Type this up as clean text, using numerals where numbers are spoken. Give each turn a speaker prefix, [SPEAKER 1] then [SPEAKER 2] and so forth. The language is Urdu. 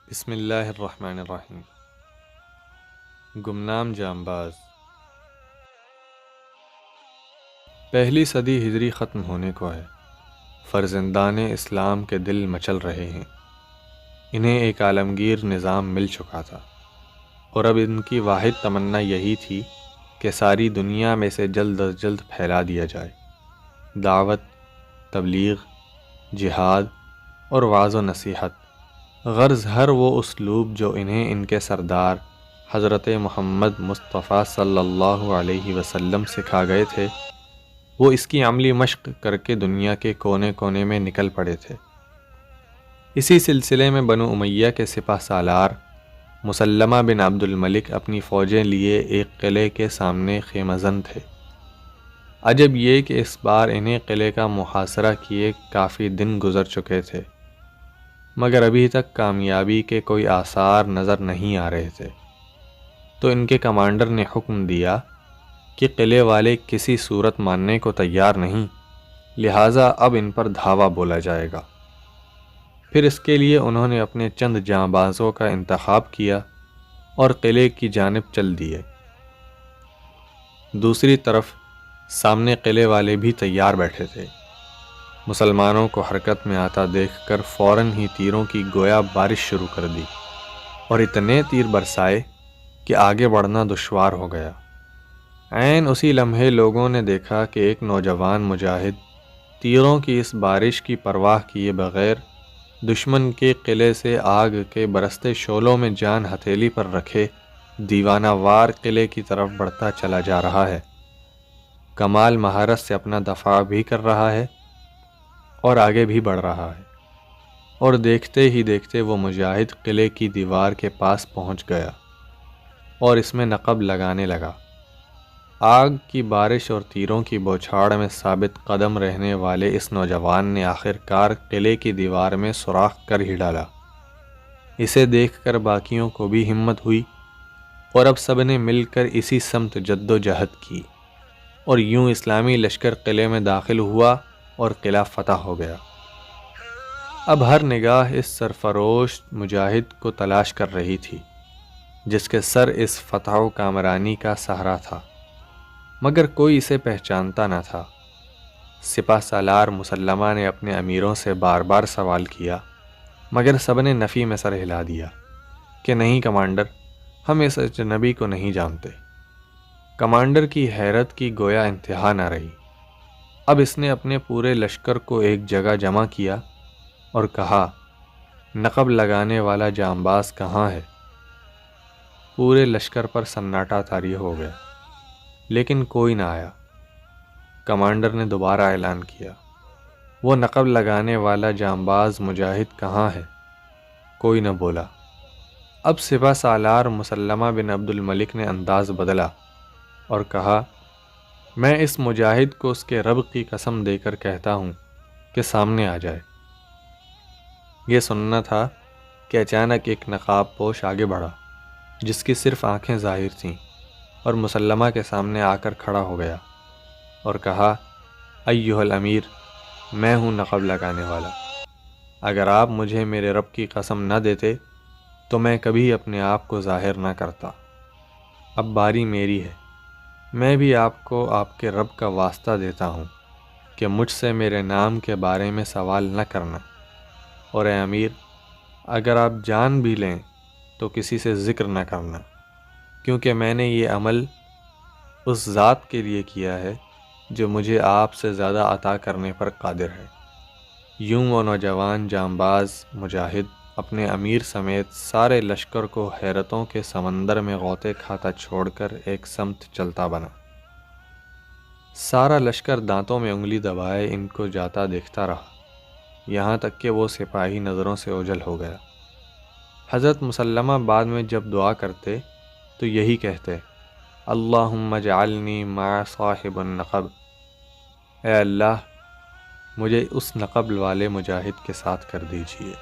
[SPEAKER 1] بسم اللہ الرحمن الرحیم۔ گمنام جانباز۔ پہلی صدی ہجری ختم ہونے کو ہے۔ فرزندان اسلام کے دل مچل رہے ہیں۔ انہیں ایک عالمگیر نظام مل چکا تھا اور اب ان کی واحد تمنا یہی تھی کہ ساری دنیا میں سے جلد از جلد پھیلا دیا جائے۔ دعوت، تبلیغ، جہاد اور وعظ و نصیحت، غرض ہر وہ اسلوب جو انہیں ان کے سردار حضرت محمد مصطفیٰ صلی اللہ علیہ وسلم سکھا گئے تھے، وہ اس کی عملی مشق کر کے دنیا کے کونے کونے میں نکل پڑے تھے۔ اسی سلسلے میں بنو امیہ کے سپہ سالار مسلمہ بن عبد الملک اپنی فوجیں لیے ایک قلعے کے سامنے خیمہ زن تھے۔ عجب یہ کہ اس بار انہیں قلعے کا محاصرہ کیے کافی دن گزر چکے تھے، مگر ابھی تک کامیابی کے کوئی آثار نظر نہیں آ رہے تھے۔ تو ان کے کمانڈر نے حکم دیا کہ قلعے والے کسی صورت ماننے کو تیار نہیں، لہٰذا اب ان پر دھاوا بولا جائے گا۔ پھر اس کے لیے انہوں نے اپنے چند جانبازوں کا انتخاب کیا اور قلعے کی جانب چل دیے۔ دوسری طرف سامنے قلعے والے بھی تیار بیٹھے تھے۔ مسلمانوں کو حرکت میں آتا دیکھ کر فوراً ہی تیروں کی گویا بارش شروع کر دی اور اتنے تیر برسائے کہ آگے بڑھنا دشوار ہو گیا۔ عین اسی لمحے لوگوں نے دیکھا کہ ایک نوجوان مجاہد تیروں کی اس بارش کی پرواہ کیے بغیر دشمن کے قلعے سے آگ کے برستے شعلوں میں جان ہتھیلی پر رکھے دیوانہ وار قلعے کی طرف بڑھتا چلا جا رہا ہے۔ کمال مہارت سے اپنا دفاع بھی کر رہا ہے اور آگے بھی بڑھ رہا ہے، اور دیکھتے ہی دیکھتے وہ مجاہد قلعے کی دیوار کے پاس پہنچ گیا اور اس میں نقب لگانے لگا۔ آگ کی بارش اور تیروں کی بوچھاڑ میں ثابت قدم رہنے والے اس نوجوان نے آخر کار قلعے کی دیوار میں سوراخ کر ہی ڈالا۔ اسے دیکھ کر باقیوں کو بھی ہمت ہوئی اور اب سب نے مل کر اسی سمت جد و جہد کی، اور یوں اسلامی لشکر قلعے میں داخل ہوا اور قلعہ فتح ہو گیا۔ اب ہر نگاہ اس سرفروش مجاہد کو تلاش کر رہی تھی جس کے سر اس فتح و کامرانی کا سہرا تھا، مگر کوئی اسے پہچانتا نہ تھا۔ سپہ سالار مسلمہ نے اپنے امیروں سے بار بار سوال کیا، مگر سب نے نفی میں سر ہلا دیا کہ نہیں کمانڈر، ہم اس اجنبی کو نہیں جانتے۔ کمانڈر کی حیرت کی گویا انتہا نہ رہی۔ اب اس نے اپنے پورے لشکر کو ایک جگہ جمع کیا اور کہا، نقب لگانے والا جانباز کہاں ہے؟ پورے لشکر پر سناٹا طاری ہو گیا، لیکن کوئی نہ آیا۔ کمانڈر نے دوبارہ اعلان کیا، وہ نقب لگانے والا جانباز مجاہد کہاں ہے؟ کوئی نہ بولا۔ اب سپہ سالار مسلمہ بن عبد الملک نے انداز بدلا اور کہا، میں اس مجاہد کو اس کے رب کی قسم دے کر کہتا ہوں کہ سامنے آ جائے۔ یہ سننا تھا کہ اچانک ایک نقاب پوش آگے بڑھا جس کی صرف آنکھیں ظاہر تھیں، اور مسلمہ کے سامنے آ کر کھڑا ہو گیا اور کہا، ایھا الامیر، میں ہوں نقب لگانے والا۔ اگر آپ مجھے میرے رب کی قسم نہ دیتے تو میں کبھی اپنے آپ کو ظاہر نہ کرتا۔ اب باری میری ہے، میں بھی آپ کو آپ کے رب کا واسطہ دیتا ہوں کہ مجھ سے میرے نام کے بارے میں سوال نہ کرنا، اور اے امیر، اگر آپ جان بھی لیں تو کسی سے ذکر نہ کرنا، کیونکہ میں نے یہ عمل اس ذات کے لیے کیا ہے جو مجھے آپ سے زیادہ عطا کرنے پر قادر ہے۔ یوں وہ نوجوان جانباز مجاہد اپنے امیر سمیت سارے لشکر کو حیرتوں کے سمندر میں غوطے کھاتا چھوڑ کر ایک سمت چلتا بنا۔ سارا لشکر دانتوں میں انگلی دبائے ان کو جاتا دیکھتا رہا، یہاں تک کہ وہ سپاہی نظروں سے اوجھل ہو گیا۔ حضرت مسلمہ بعد میں جب دعا کرتے تو یہی کہتے، اللہم اجعلنی مع صاحب النقب، اے اللہ مجھے اس نقب والے مجاہد کے ساتھ کر دیجیے۔